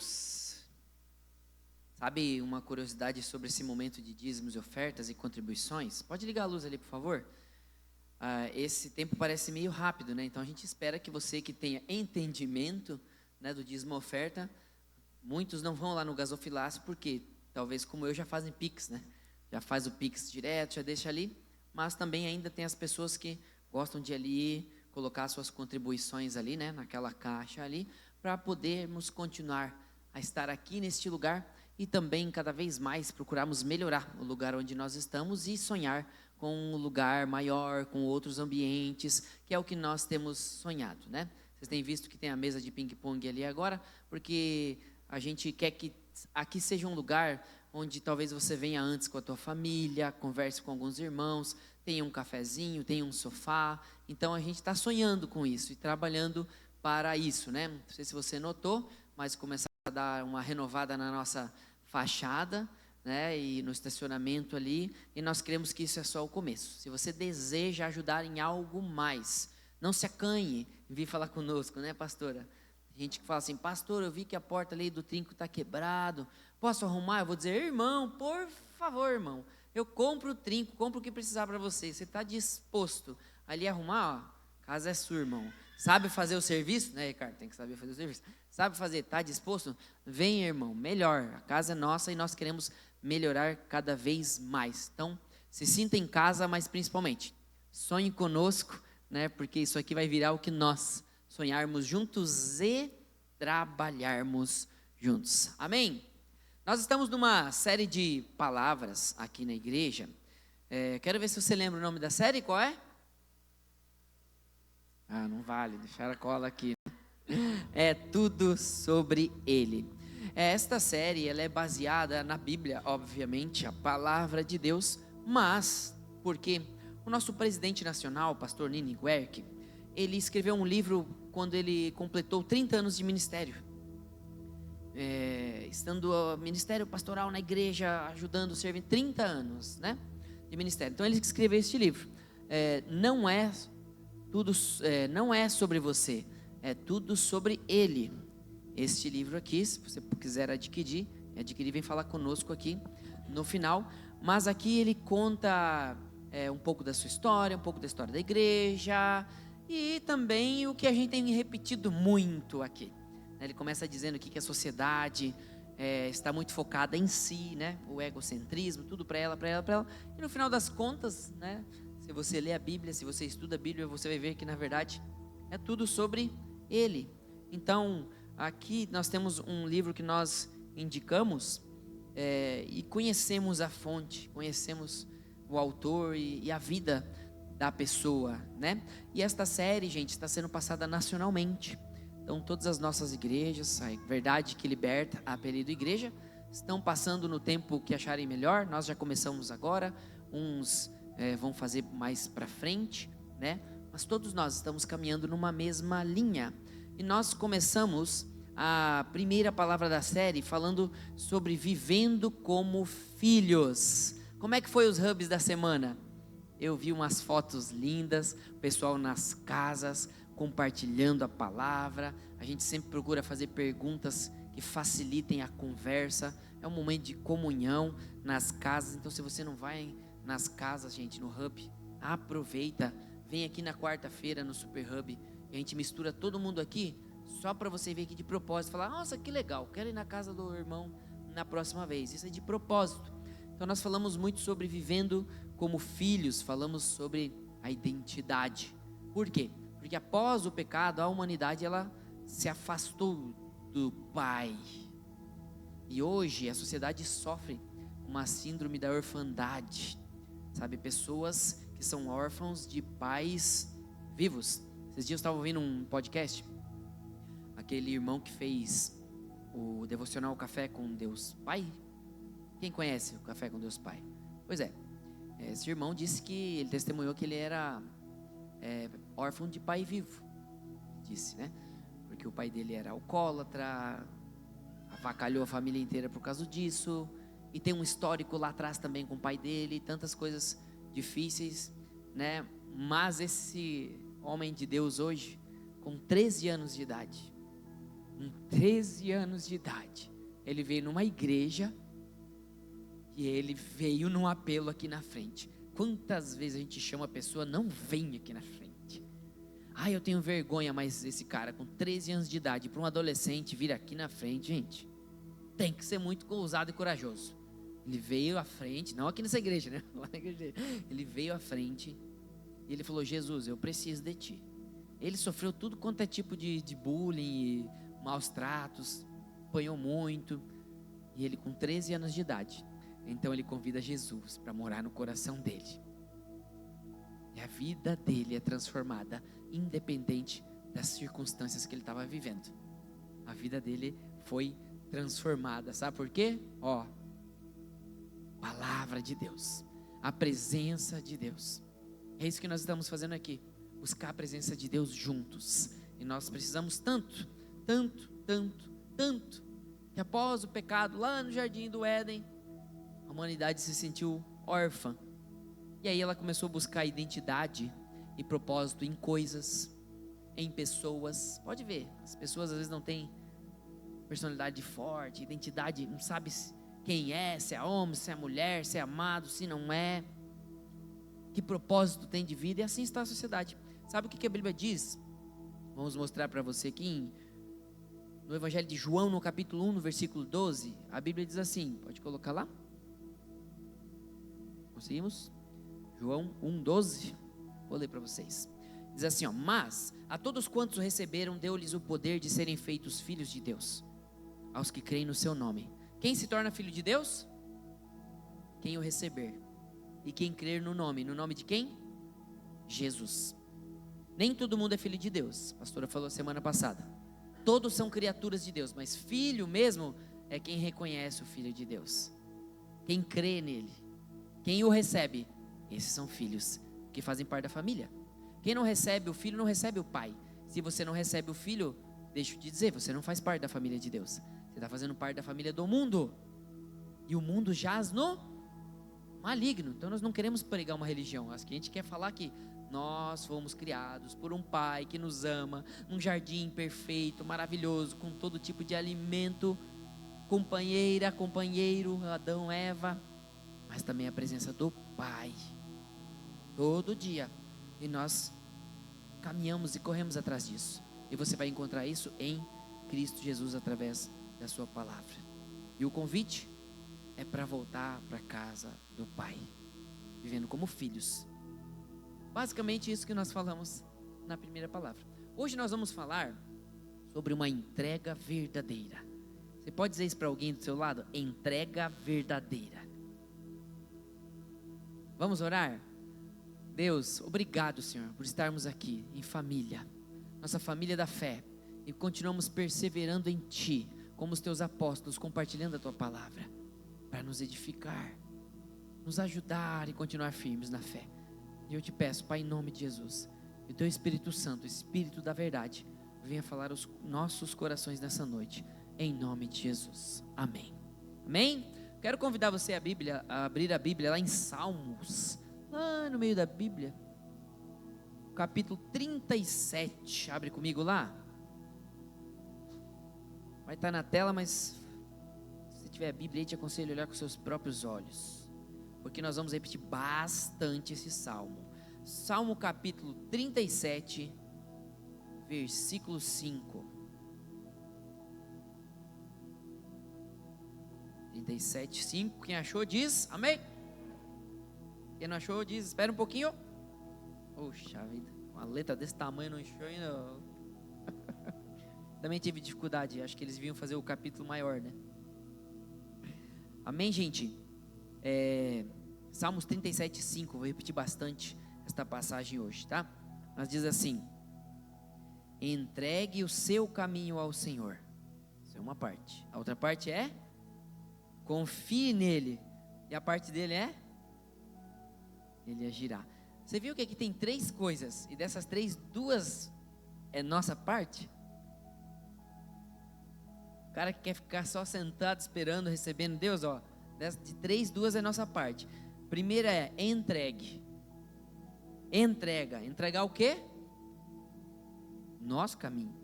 Deus. Sabe uma curiosidade sobre esse momento de dízimos e ofertas e contribuições? Pode ligar a luz ali, por favor? Esse tempo parece meio rápido, né? Então a gente espera que você que tenha entendimento, né, do dízimo e oferta, muitos não vão lá no gasofilácio porque talvez como eu já fazem Pix, né? Já faz o Pix direto, já deixa ali, mas também ainda tem as pessoas que gostam de ali colocar suas contribuições ali, né, naquela caixa ali, para podermos continuar a estar aqui neste lugar e também cada vez mais procurarmos melhorar o lugar onde nós estamos e sonhar com um lugar maior, com outros ambientes, que é o que nós temos sonhado, né? Vocês têm visto que tem a mesa de ping-pong ali agora, porque a gente quer que aqui seja um lugar onde talvez você venha antes com a tua família, converse com alguns irmãos, tenha um cafezinho, tenha um sofá. Então a gente está sonhando com isso e trabalhando para isso, né? Não sei se você notou, mas começar a dar uma renovada na nossa fachada, né? E no estacionamento ali. E nós queremos que isso é só o começo. Se você deseja ajudar em algo mais, não se acanhe em vir falar conosco, né, pastora? Tem gente que fala assim: pastor, eu vi que a porta ali do trinco está quebrado, posso arrumar? Eu vou dizer: irmão, por favor, irmão, eu compro o trinco, compro o que precisar para você. Você está disposto ali a arrumar? Ó, casa é sua, irmão. Sabe fazer o serviço? Né, Ricardo? Tem que saber fazer o serviço. Sabe fazer? Está disposto? Vem, irmão, melhor. A casa é nossa e nós queremos melhorar cada vez mais. Então, se sinta em casa, mas principalmente, sonhe conosco, né? Porque isso aqui vai virar o que nós sonharmos juntos e trabalharmos juntos. Amém? Nós estamos numa série de palavras aqui na igreja. Quero ver se você lembra o nome da série. Qual é? Não vale, deixar a cola aqui. É tudo sobre Ele. Esta série ela é baseada na Bíblia, obviamente, a palavra de Deus, mas porque o nosso presidente nacional, pastor Nini Guerck, ele escreveu um livro quando ele completou 30 anos de ministério. Estando ministério pastoral na igreja, ajudando, servindo 30 anos, né, de ministério. Então ele escreveu este livro. Não é sobre você, é tudo sobre Ele. Este livro aqui, se você quiser adquirir, vem falar conosco aqui no final. Mas aqui ele conta um pouco da sua história, um pouco da história da igreja e também o que a gente tem repetido muito aqui. Ele começa dizendo aqui que a sociedade está muito focada em si, né? O egocentrismo, tudo para ela. E no final das contas, né? Se você lê a Bíblia, se você estuda a Bíblia, você vai ver que na verdade é tudo sobre Ele. Então, aqui nós temos um livro que nós indicamos e conhecemos a fonte, conhecemos o autor e a vida da pessoa, né? E esta série, gente, está sendo passada nacionalmente. Então, todas as nossas igrejas, a Verdade que Liberta, apelido igreja, estão passando no tempo que acharem melhor. Nós já começamos agora, uns vão fazer mais para frente, né? Mas todos nós estamos caminhando numa mesma linha. E nós começamos a primeira palavra da série falando sobre vivendo como filhos. Como é que foi os hubs da semana? Eu vi umas fotos lindas, o pessoal nas casas compartilhando a palavra. A gente sempre procura fazer perguntas que facilitem a conversa. É um momento de comunhão nas casas. Então, se você não vai nas casas, gente, no hub, aproveita. Vem aqui na quarta-feira no Super Hub e a gente mistura todo mundo aqui, só para você ver aqui de propósito, falar: nossa, que legal, quero ir na casa do irmão na próxima vez. Isso é de propósito. Então nós falamos muito sobre vivendo como filhos, falamos sobre a identidade. Por quê? Porque após o pecado, a humanidade ela se afastou do Pai. E hoje a sociedade sofre uma síndrome da orfandade. Sabe, pessoas que são órfãos de pais vivos. Esses dias eu estava ouvindo um podcast, aquele irmão que fez o devocional Café com Deus Pai. Quem conhece o Café com Deus Pai? Pois é, esse irmão disse que ele testemunhou que ele era órfão de pai vivo. Disse, né? Porque o pai dele era alcoólatra, avacalhou a família inteira por causa disso. E tem um histórico lá atrás também com o pai dele, tantas coisas difíceis, né? Mas esse homem de Deus hoje, com 13 anos de idade, com 13 anos de idade, ele veio numa igreja e ele veio num apelo aqui na frente. Quantas vezes a gente chama a pessoa, não vem aqui na frente. Eu tenho vergonha, mas esse cara com 13 anos de idade, para um adolescente vir aqui na frente, gente, tem que ser muito ousado e corajoso. Ele veio à frente, não aqui nessa igreja, né? Lá na igreja. Ele veio à frente e ele falou: Jesus, eu preciso de ti. Ele sofreu tudo quanto é tipo de bullying, maus tratos, apanhou muito. E ele com 13 anos de idade, então ele convida Jesus para morar no coração dele. E a vida dele é transformada, independente das circunstâncias que ele estava vivendo. A vida dele foi transformada, sabe por quê? Palavra de Deus, a presença de Deus. É isso que nós estamos fazendo aqui, buscar a presença de Deus juntos. E nós precisamos tanto, que após o pecado lá no jardim do Éden, a humanidade se sentiu órfã. E aí ela começou a buscar identidade e propósito em coisas, em pessoas. Pode ver, as pessoas às vezes não têm personalidade forte, identidade, não sabe quem é, se é homem, se é mulher, se é amado, se não é, que propósito tem de vida. E assim está a sociedade. Sabe o que a Bíblia diz? Vamos mostrar para você aqui no Evangelho de João, no capítulo 1, no versículo 12. A Bíblia diz assim, pode colocar lá? Conseguimos? João 1, 12. Vou ler para vocês. Diz assim, mas a todos quantos o receberam, deu-lhes o poder de serem feitos filhos de Deus, aos que creem no seu nome. Quem se torna filho de Deus? Quem o receber. E quem crer no nome de quem? Jesus. Nem todo mundo é filho de Deus, a pastora falou semana passada. Todos são criaturas de Deus, mas filho mesmo é quem reconhece o Filho de Deus, quem crê nele, quem o recebe. Esses são filhos que fazem parte da família. Quem não recebe o filho não recebe o pai. Se você não recebe o filho, deixa eu te dizer, você não faz parte da família de Deus. Você está fazendo parte da família do mundo. E o mundo jaz no maligno. Então nós não queremos pregar uma religião. Acho que a gente quer falar que nós fomos criados por um pai que nos ama, num jardim perfeito, maravilhoso, com todo tipo de alimento, companheira, companheiro, Adão, Eva, mas também a presença do Pai, todo dia. E nós caminhamos e corremos atrás disso. E você vai encontrar isso em Cristo Jesus através da sua palavra. E o convite é para voltar para a casa do Pai, vivendo como filhos. Basicamente isso que nós falamos na primeira palavra. Hoje nós vamos falar sobre uma entrega verdadeira. Você pode dizer isso para alguém do seu lado? Entrega verdadeira. Vamos orar? Deus, obrigado, Senhor, por estarmos aqui em família, nossa família da fé, e continuamos perseverando em Ti, como os Teus apóstolos, compartilhando a Tua palavra, para nos edificar, nos ajudar e continuar firmes na fé. E eu te peço, Pai, em nome de Jesus, que o Teu Espírito Santo, o Espírito da verdade, venha falar aos nossos corações nessa noite, em nome de Jesus, amém. Amém? Quero convidar você a abrir a Bíblia lá em Salmos, lá no meio da Bíblia, capítulo 37, abre comigo lá. Vai estar na tela, mas se tiver a Bíblia aí, te aconselho a olhar com seus próprios olhos, porque nós vamos repetir bastante esse salmo. Salmo capítulo 37, versículo 5. 37, 5. Quem achou diz amém. Quem não achou diz espera um pouquinho. Poxa vida, uma letra desse tamanho não achou ainda. Também tive dificuldade, acho que eles vinham fazer o capítulo maior, né? Amém, gente? Salmos 37, 5. Vou repetir bastante esta passagem hoje, tá? Mas diz assim: entregue o seu caminho ao Senhor. Isso é uma parte. A outra parte é: confie nele. E a parte dele é: ele agirá. Você viu que aqui tem 3 coisas, e dessas 3, 2 é nossa parte? O cara que quer ficar só sentado esperando, recebendo Deus, ó, de 3, 2 é nossa parte. Primeira é entregue. Entregar o quê? Nosso caminho.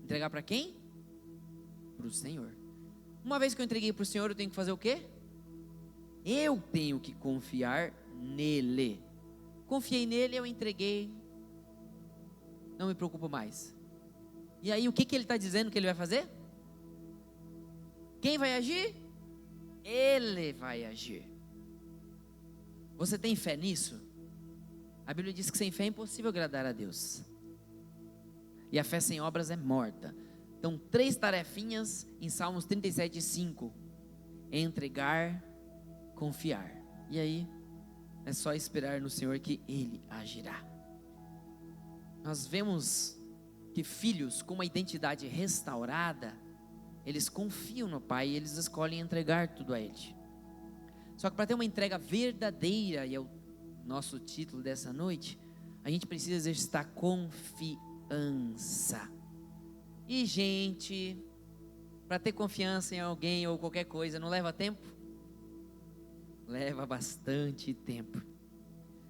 Entregar para quem? para o Senhor. Uma vez que eu entreguei para o Senhor, eu tenho que fazer o quê? Eu tenho que confiar nele. Confiei nele, eu entreguei, não me preocupo mais. E aí o que ele está dizendo que ele vai fazer? Quem vai agir? Ele vai agir. Você tem fé nisso? A Bíblia diz que sem fé é impossível agradar a Deus. E a fé sem obras é morta. Então 3 tarefinhas em Salmos 37:5. Entregar, confiar. E aí é só esperar no Senhor que Ele agirá. Nós vemos que filhos com uma identidade restaurada, eles confiam no Pai e eles escolhem entregar tudo a Ele. Só que para ter uma entrega verdadeira, e é o nosso título dessa noite, a gente precisa exercitar confiança. E gente, para ter confiança em alguém ou qualquer coisa, não leva tempo? Leva bastante tempo.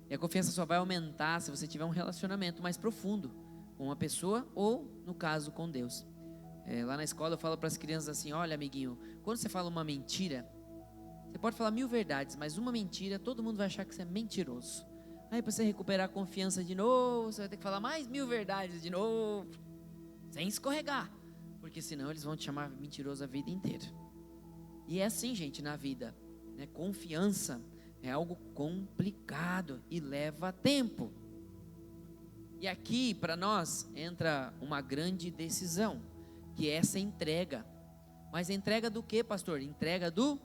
E a confiança só vai aumentar se você tiver um relacionamento mais profundo com uma pessoa ou, no caso, com Deus. Lá na escola eu falo para as crianças assim: olha, amiguinho, quando você fala uma mentira, você pode falar 1000 verdades, mas uma mentira, todo mundo vai achar que você é mentiroso. Aí para você recuperar a confiança de novo, você vai ter que falar mais 1000 verdades de novo, sem escorregar, porque senão eles vão te chamar mentiroso a vida inteira. E é assim, gente, na vida, né? Confiança é algo complicado e leva tempo. E aqui para nós entra uma grande decisão, que é essa entrega. Mas entrega do que, pastor? Entrega do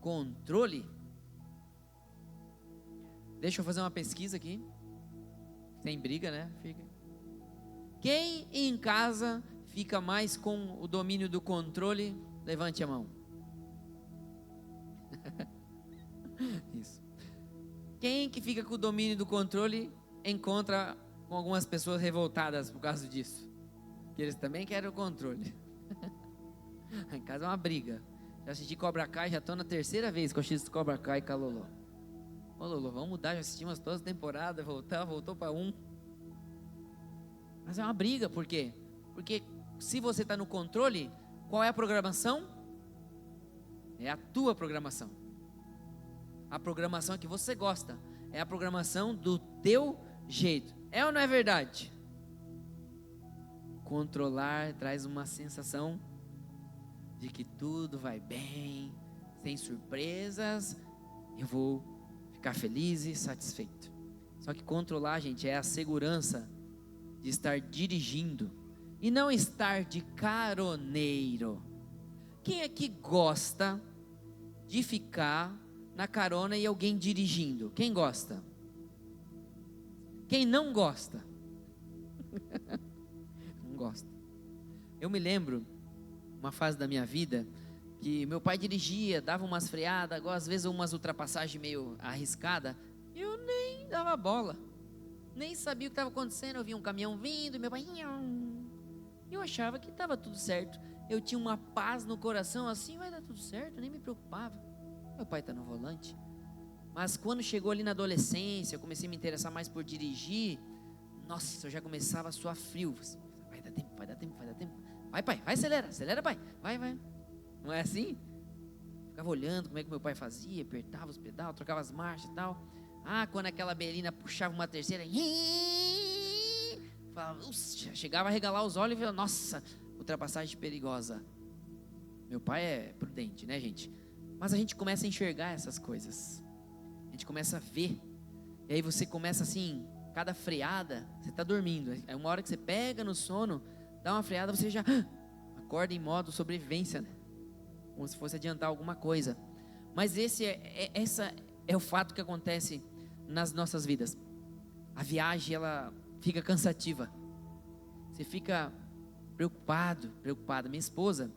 controle. Deixa eu fazer uma pesquisa aqui. Sem briga, né? Quem em casa fica mais com o domínio do controle? Levante a mão. Isso. Quem que fica com o domínio do controle encontra com algumas pessoas revoltadas por causa disso, que eles também querem o controle. Em casa é uma briga. Já assisti Cobra Kai, já estou na 3ª vez que eu assisto Cobra Kai com a Lolo. Ô Lolo, vamos mudar, já assistimos todas as temporadas, voltou para 1. Mas é uma briga, por quê? Porque se você está no controle, qual é a programação? É a tua programação. A programação que você gosta, é a programação do teu jeito. É ou não é verdade? Controlar traz uma sensação de que tudo vai bem, sem surpresas, eu vou ficar feliz e satisfeito. Só que controlar, gente, é a segurança de estar dirigindo e não estar de caroneiro. Quem é que gosta de ficar na carona e alguém dirigindo? Quem gosta? Quem não gosta? Não gosta. Eu me lembro uma fase da minha vida que meu pai dirigia, dava umas freadas, agora às vezes umas ultrapassagens meio arriscadas, e eu nem dava bola, nem sabia o que estava acontecendo. Eu via um caminhão vindo e meu pai, eu achava que estava tudo certo. Eu tinha uma paz no coração, assim, vai dar tudo certo, nem me preocupava. Meu pai está no volante. Mas quando chegou ali na adolescência, eu comecei a me interessar mais por dirigir. Nossa, eu já começava a suar frio. Vai dar tempo, vai dar tempo, vai dar tempo. Vai, pai, vai, acelera, pai. Vai. Não é assim? Ficava olhando como é que meu pai fazia, apertava os pedais, trocava as marchas e tal. Quando aquela berlina puxava uma terceira, falava, chegava a regalar os olhos e falava, nossa, ultrapassagem perigosa. Meu pai é prudente, né, gente? Mas a gente começa a enxergar essas coisas. A gente começa a ver. E aí você começa assim, cada freada, você está dormindo. É uma hora que você pega no sono, dá uma freada, você já acorda em modo sobrevivência, né? Como se fosse adiantar alguma coisa. Mas esse é o fato que acontece nas nossas vidas. A viagem, ela fica cansativa. Você fica preocupada. Minha esposa,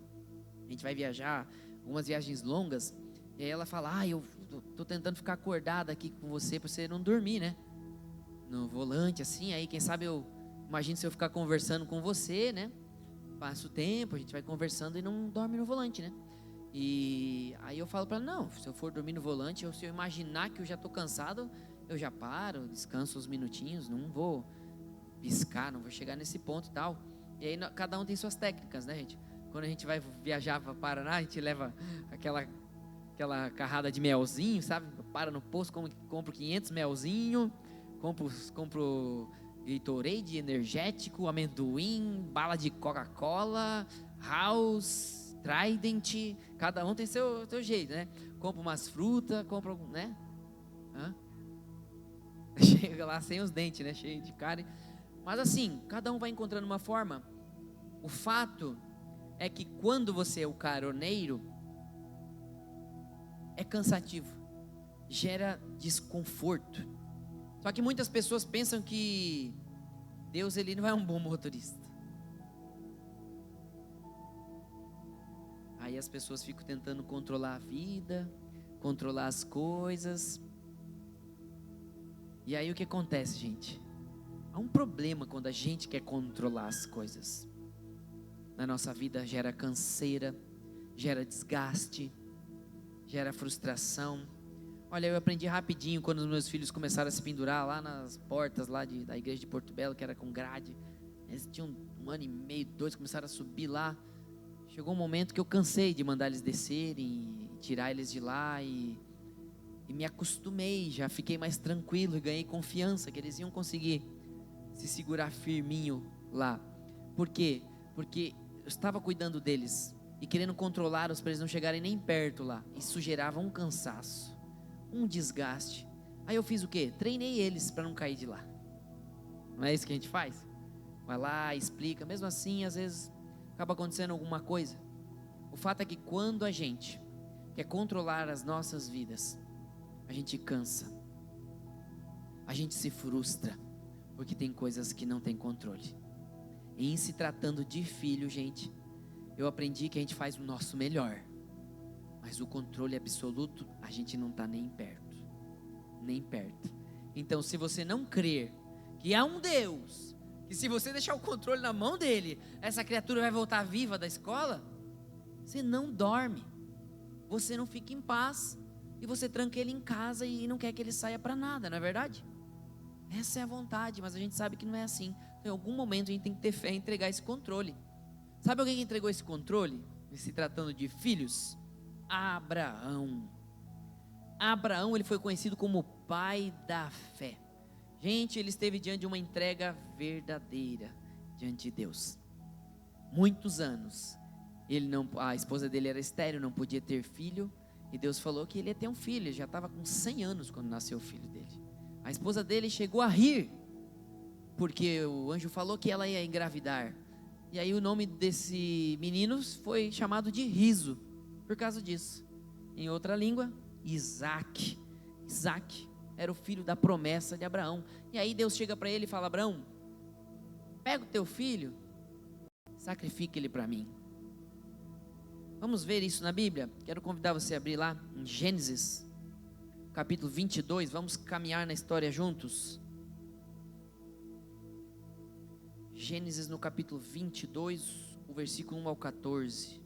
a gente vai viajar, algumas viagens longas, e aí ela fala, eu tô tentando ficar acordada aqui com você, para você não dormir, né? No volante, assim, aí quem sabe eu imagino se eu ficar conversando com você, né? Passa o tempo, a gente vai conversando e não dorme no volante, né? E aí eu falo para ela, não, se eu for dormir no volante, se eu imaginar que eu já tô cansado, eu já paro, descanso uns minutinhos, não vou piscar, não vou chegar nesse ponto e tal. E aí cada um tem suas técnicas, né, gente? quando a gente vai viajar para Paraná, a gente leva aquela carrada de melzinho, sabe? Para no posto, compro 500 melzinho, compro Gatorade, energético, amendoim, bala de Coca-Cola, House, Trident, cada um tem seu jeito, né? Compro umas frutas, né? Chega lá sem os dentes, né? Cheio de carne. Mas assim, cada um vai encontrando uma forma. O fato é que quando você é o caroneiro, é cansativo, gera desconforto. Só que muitas pessoas pensam que Deus, ele não é um bom motorista. Aí as pessoas ficam tentando controlar a vida, controlar as coisas. E aí o que acontece, gente? Há um problema quando a gente quer controlar as coisas. Na nossa vida gera canseira, gera desgaste, gera frustração. Olha, eu aprendi rapidinho quando os meus filhos começaram a se pendurar lá nas portas lá da igreja de Porto Belo, que era com grade. Eles tinham 1 ano e meio, 2, começaram a subir lá. Chegou um momento que eu cansei de mandar eles descerem, tirar eles de lá e me acostumei, já fiquei mais tranquilo e ganhei confiança que eles iam conseguir se segurar firminho lá. Por quê? Porque eu estava cuidando deles e querendo controlá-los para eles não chegarem nem perto lá. Isso gerava um cansaço, um desgaste. Aí eu fiz o quê? Treinei eles para não cair de lá. Não é isso que a gente faz? Vai lá, explica. Mesmo assim, às vezes acaba acontecendo alguma coisa. O fato é que quando a gente quer controlar as nossas vidas, a gente cansa, a gente se frustra, porque tem coisas que não tem controle. E em se tratando de filho, gente, eu aprendi que a gente faz o nosso melhor, mas o controle absoluto, a gente não está nem perto, nem perto. Então, se você não crer que há um Deus, que se você deixar o controle na mão dele, essa criatura vai voltar viva da escola, você não dorme, você não fica em paz, e você tranca ele em casa e não quer que ele saia para nada, não é verdade? Essa é a vontade, mas a gente sabe que não é assim. Então, em algum momento a gente tem que ter fé em entregar esse controle. Sabe alguém que entregou esse controle, se tratando de filhos? Abraão. Abraão, ele foi conhecido como o pai da fé. Gente, ele esteve diante de uma entrega verdadeira diante de Deus. Muitos anos. A esposa dele era estéril, não podia ter filho. E Deus falou que ele ia ter um filho. Ele já estava com 100 anos quando nasceu o filho dele. A esposa dele chegou a rir, porque o anjo falou que ela ia engravidar. E aí o nome desse menino foi chamado de Riso, por causa disso. Em outra língua, Isaac. Isaac era o filho da promessa de Abraão. E aí Deus chega para ele e fala: Abraão, pega o teu filho, sacrifica ele para mim. Vamos ver isso na Bíblia? Quero convidar você a abrir lá em Gênesis, capítulo 22, vamos caminhar na história juntos. Gênesis no capítulo 22, o versículo 1 ao 14.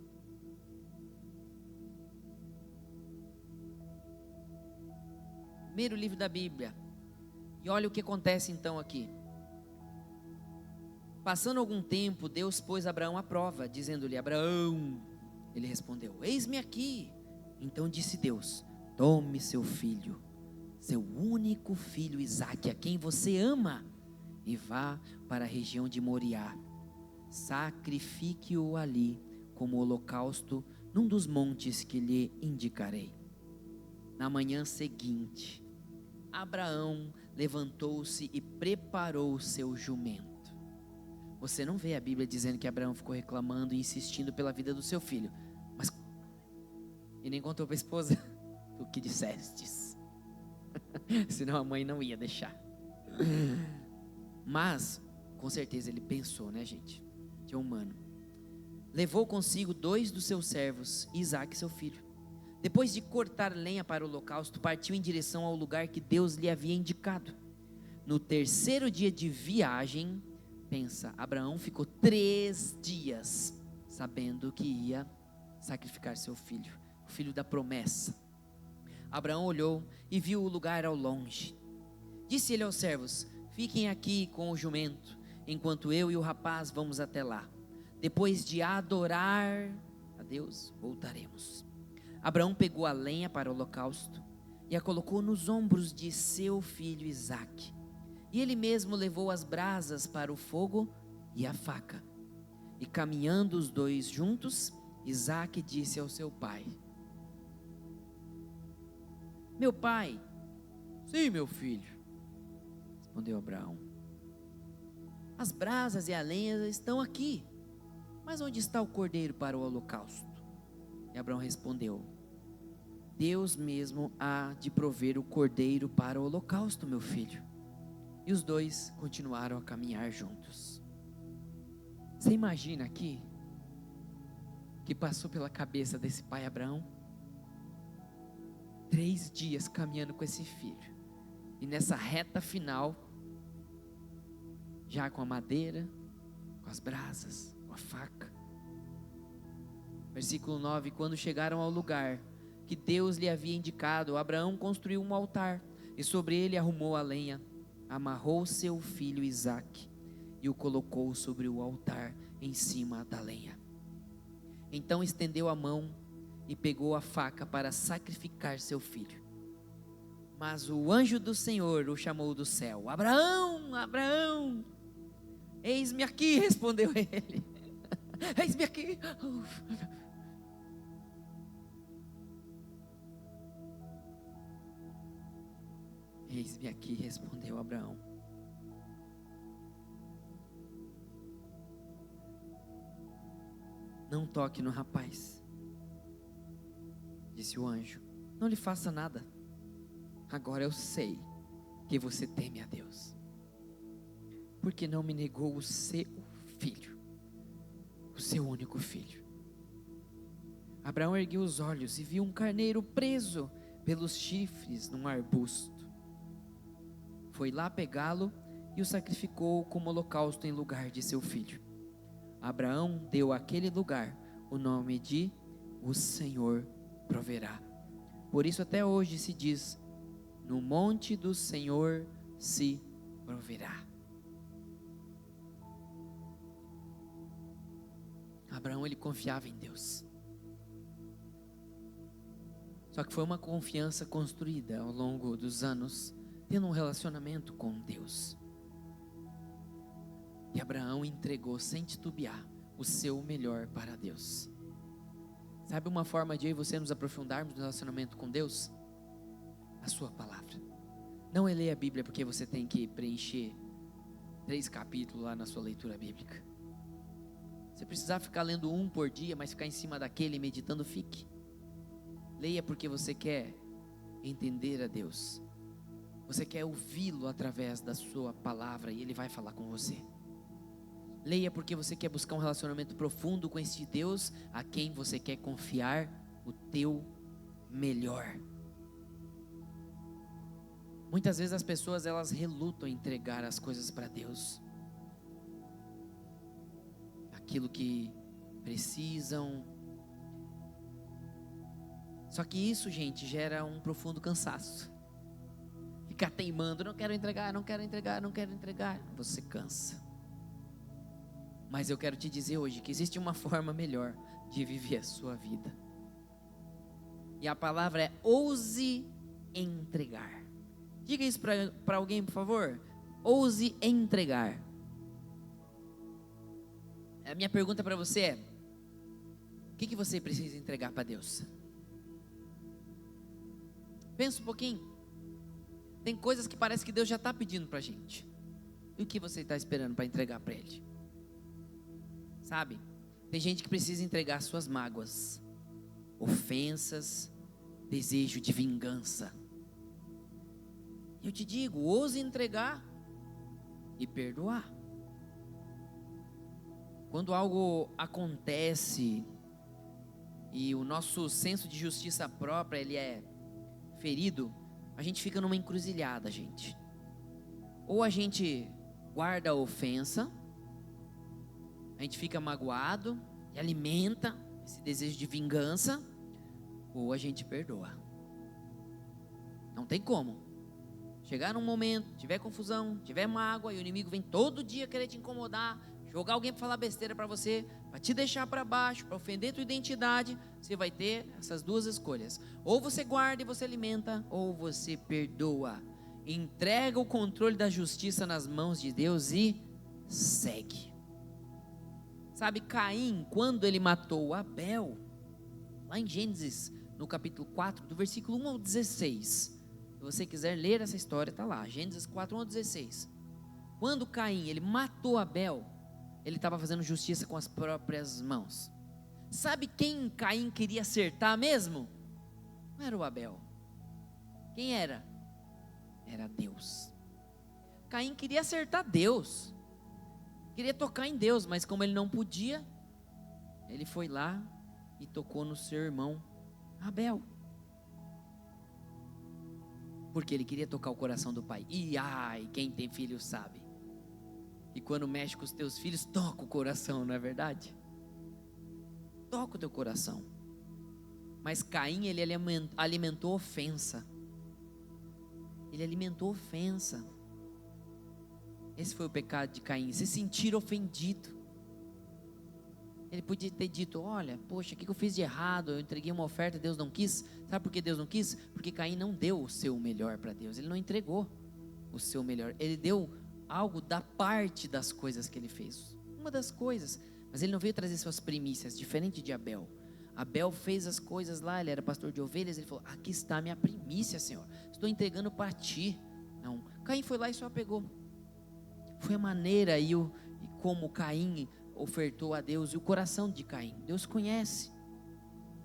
Primeiro livro da Bíblia. E olha o que acontece então aqui. Passando algum tempo, Deus pôs Abraão à prova, dizendo-lhe: Abraão. Ele respondeu: eis-me aqui. Então disse Deus: tome seu filho, seu único filho Isaque, a quem você ama, e vá para a região de Moriá. Sacrifique-o ali como holocausto num dos montes que lhe indicarei. Na manhã seguinte, Abraão levantou-se e preparou o seu jumento. Você não vê a Bíblia dizendo que Abraão ficou reclamando e insistindo pela vida do seu filho, mas e nem contou para a esposa o que dissestes. Senão a mãe não ia deixar. Mas com certeza ele pensou, né, gente? De humano. Levou consigo 2 dos seus servos, Isaque seu filho. Depois de cortar lenha para o holocausto, partiu em direção ao lugar que Deus lhe havia indicado. No 3º dia de viagem, pensa, Abraão ficou 3 dias sabendo que ia sacrificar seu filho, o filho da promessa. Abraão olhou e viu o lugar ao longe. Disse ele aos servos: fiquem aqui com o jumento, enquanto eu e o rapaz vamos até lá. Depois de adorar a Deus, voltaremos. Abraão pegou a lenha para o holocausto e a colocou nos ombros de seu filho Isaque. E ele mesmo levou as brasas para o fogo e a faca. E caminhando os dois juntos, Isaque disse ao seu pai: meu pai. Sim, meu filho, respondeu Abraão. As brasas e a lenha estão aqui, mas onde está o cordeiro para o holocausto? E Abraão respondeu: Deus mesmo há de prover o cordeiro para o holocausto, meu filho. E os dois continuaram a caminhar juntos. Você imagina aqui o que passou pela cabeça desse pai Abraão? 3 dias caminhando com esse filho, e nessa reta final, já com a madeira, com as brasas, com a faca. Versículo 9: quando chegaram ao lugar que Deus lhe havia indicado, Abraão construiu um altar, e sobre ele arrumou a lenha, amarrou seu filho Isaque, e o colocou sobre o altar, em cima da lenha. Então estendeu a mão, e pegou a faca para sacrificar seu filho. Mas o anjo do Senhor o chamou do céu: Abraão, Abraão. Eis-me aqui, respondeu ele. Eis-me aqui. Eis-me aqui, respondeu Abraão. Não toque no rapaz, disse o anjo. Não lhe faça nada. Agora eu sei que você teme a Deus, porque não me negou o seu filho, o seu único filho. Abraão ergueu os olhos e viu um carneiro preso pelos chifres num arbusto. Foi lá pegá-lo e o sacrificou como holocausto em lugar de seu filho. Abraão deu àquele lugar o nome de O Senhor Proverá. Por isso até hoje se diz: no monte do Senhor se proverá. Abraão, ele confiava em Deus. Só que foi uma confiança construída ao longo dos anos, tendo um relacionamento com Deus. E Abraão entregou sem titubear o seu melhor para Deus. Sabe uma forma de eu e você nos aprofundarmos no relacionamento com Deus? A sua palavra. Não é ler a Bíblia porque você tem que preencher 3 capítulos lá na sua leitura bíblica. Se precisar ficar lendo 1 por dia, mas ficar em cima daquele meditando, fique. Leia porque você quer entender a Deus. Você quer ouvi-lo através da sua palavra e Ele vai falar com você. Leia porque você quer buscar um relacionamento profundo com esse Deus a quem você quer confiar o teu melhor. Muitas vezes as pessoas, elas relutam em entregar as coisas para Deus. Aquilo que precisam. Só que isso, gente, gera um profundo cansaço. Ficar teimando: não quero entregar, não quero entregar, não quero entregar. Você cansa. Mas eu quero te dizer hoje que existe uma forma melhor de viver a sua vida. E a palavra é: ouse entregar. Diga isso para alguém, por favor. Ouse entregar. A minha pergunta para você é: o que você precisa entregar para Deus? Pensa um pouquinho. Tem coisas que parece que Deus já está pedindo para a gente. E o que você está esperando para entregar para Ele? Sabe? Tem gente que precisa entregar suas mágoas, ofensas, desejo de vingança. Eu te digo, ouse entregar e perdoar. Quando algo acontece e o nosso senso de justiça própria ele é ferido, a gente fica numa encruzilhada, gente. Ou a gente guarda a ofensa, a gente fica magoado e alimenta esse desejo de vingança, ou a gente perdoa. Não tem como. Chegar num momento, tiver confusão, tiver mágoa, e o inimigo vem todo dia querer te incomodar, jogar alguém para falar besteira para você, para te deixar para baixo, para ofender tua identidade, você vai ter essas duas escolhas. Ou você guarda e você alimenta, ou você perdoa. Entrega o controle da justiça nas mãos de Deus e segue. Sabe, Caim, quando ele matou Abel, lá em Gênesis, no capítulo 4, do versículo 1 ao 16, se você quiser ler essa história, está lá, Gênesis 4, 1 ao 16. Quando Caim, ele matou Abel, ele estava fazendo justiça com as próprias mãos. Sabe quem Caim queria acertar mesmo? Não era o Abel. Quem era? Era Deus. Caim queria acertar Deus, queria tocar em Deus, mas como ele não podia, ele foi lá e tocou no seu irmão Abel, porque ele queria tocar o coração do pai. E ai, quem tem filho sabe, e quando mexe com os teus filhos, toca o coração, não é verdade? Toca o teu coração. Mas Caim, ele alimentou ofensa. Ele alimentou ofensa. Esse foi o pecado de Caim, se sentir ofendido. Ele podia ter dito: olha, poxa, o que eu fiz de errado? Eu entreguei uma oferta, Deus não quis. Sabe por que Deus não quis? Porque Caim não deu o seu melhor para Deus. Ele não entregou o seu melhor. Ele deu algo da parte das coisas que ele fez, uma das coisas, mas ele não veio trazer suas primícias, diferente de Abel. Abel fez as coisas lá, ele era pastor de ovelhas, ele falou: aqui está a minha primícia, Senhor, estou entregando para ti. Não, Caim foi lá e só pegou. Foi a maneira e como Caim ofertou a Deus, e o coração de Caim, Deus conhece,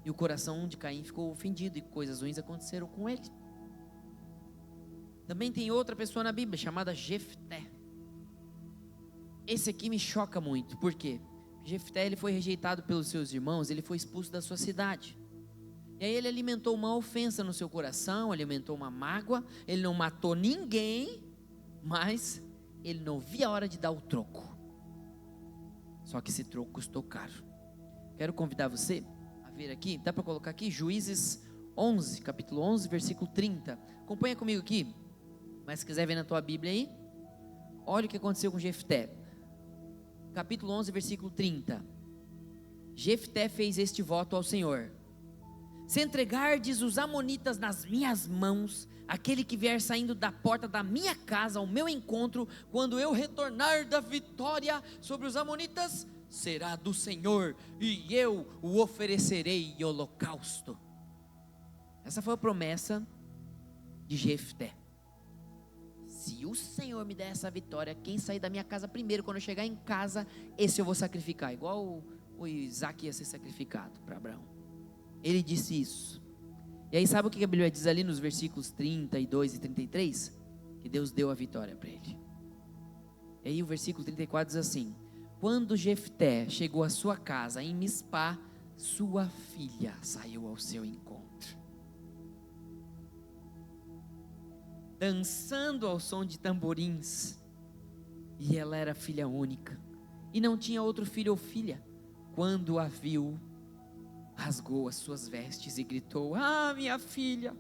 e o coração de Caim ficou ofendido, e coisas ruins aconteceram com ele. Também tem outra pessoa na Bíblia, chamada Jefté. Esse aqui me choca muito, por quê? Jefté, ele foi rejeitado pelos seus irmãos, ele foi expulso da sua cidade, e aí ele alimentou uma ofensa no seu coração, alimentou uma mágoa, ele não matou ninguém, mas ele não via a hora de dar o troco, só que esse troco custou caro. Quero convidar você a ver aqui, dá para colocar aqui, Juízes 11, capítulo 11, versículo 30, acompanha comigo aqui, mas se quiser ver na tua Bíblia aí, olha o que aconteceu com Jefté, capítulo 11, versículo 30, Jefté fez este voto ao Senhor: se entregardes os amonitas nas minhas mãos, aquele que vier saindo da porta da minha casa ao meu encontro, quando eu retornar da vitória sobre os amonitas, será do Senhor, e eu o oferecerei em holocausto. Essa foi a promessa de Jefté. Se o Senhor me der essa vitória, quem sair da minha casa primeiro, quando eu chegar em casa, esse eu vou sacrificar, igual o Isaac ia ser sacrificado para Abraão. Ele disse isso. E aí sabe o que a Bíblia diz ali nos versículos 32 e 33? Que Deus deu a vitória para ele. E aí o versículo 34 diz assim: quando Jefté chegou à sua casa em Mispá, sua filha saiu ao seu encontro, dançando ao som de tamborins, e ela era filha única, e não tinha outro filho ou filha. Quando a viu, rasgou as suas vestes e gritou: ah, minha filha,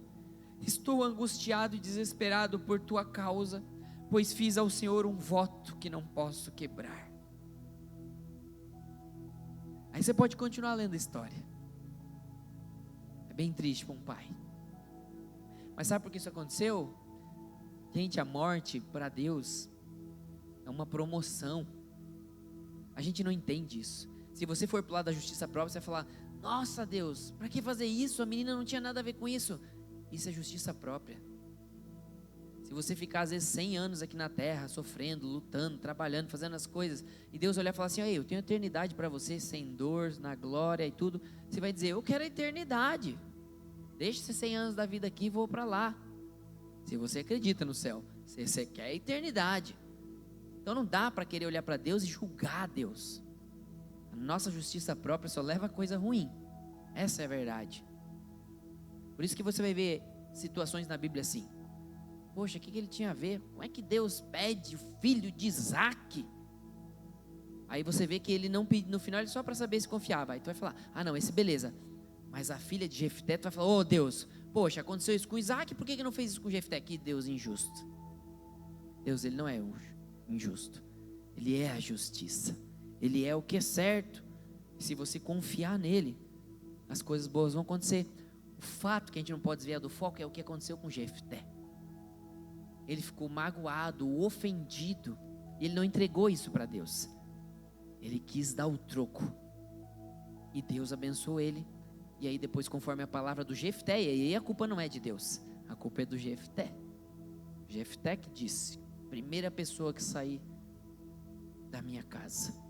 estou angustiado e desesperado por tua causa, pois fiz ao Senhor um voto que não posso quebrar. Aí você pode continuar lendo a história. É bem triste para um pai, mas sabe por que isso aconteceu? Gente, a morte para Deus é uma promoção. A gente não entende isso. Se você for para o lado da justiça própria, você vai falar: nossa Deus, para que fazer isso? A menina não tinha nada a ver com isso. Isso é justiça própria. Se você ficar às vezes 100 anos aqui na terra, sofrendo, lutando, trabalhando, fazendo as coisas, e Deus olhar e falar assim: ei, eu tenho eternidade para você, sem dor, na glória e tudo, você vai dizer: eu quero a eternidade, deixa esses 100 anos da vida aqui e vou para lá. Se você acredita no céu, se você quer a eternidade, então não dá para querer olhar para Deus e julgar Deus. A nossa justiça própria só leva a coisa ruim, essa é a verdade. Por isso que você vai ver situações na Bíblia assim: poxa, o que ele tinha a ver? Como é que Deus pede o filho de Isaac? Aí você vê que ele não pediu, no final ele só para saber se confiava. Aí tu vai falar: ah não, esse beleza. Mas a filha de Jefté, tu vai falar: oh Deus, poxa, aconteceu isso com Isaac, por que não fez isso com Jefté? Que Deus injusto. Deus, ele não é injusto, ele é a justiça, ele é o que é certo. que se você confiar nele, as coisas boas vão acontecer. O fato que a gente não pode desviar do foco é o que aconteceu com Jefté. Ele ficou magoado, ofendido, e ele não entregou isso para Deus. Ele quis dar o troco, e Deus abençoou ele. E aí depois, conforme a palavra do Jefté, e aí a culpa não é de Deus, a culpa é do Jefté. Jefté que disse: primeira pessoa que sair da minha casa.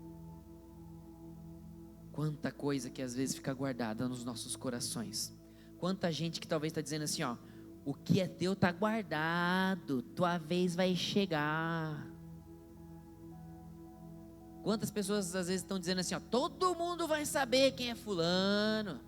Quanta coisa que às vezes fica guardada nos nossos corações. Quanta gente que talvez está dizendo assim, ó: o que é teu está guardado, tua vez vai chegar. Quantas pessoas às vezes estão dizendo assim, ó: todo mundo vai saber quem é fulano.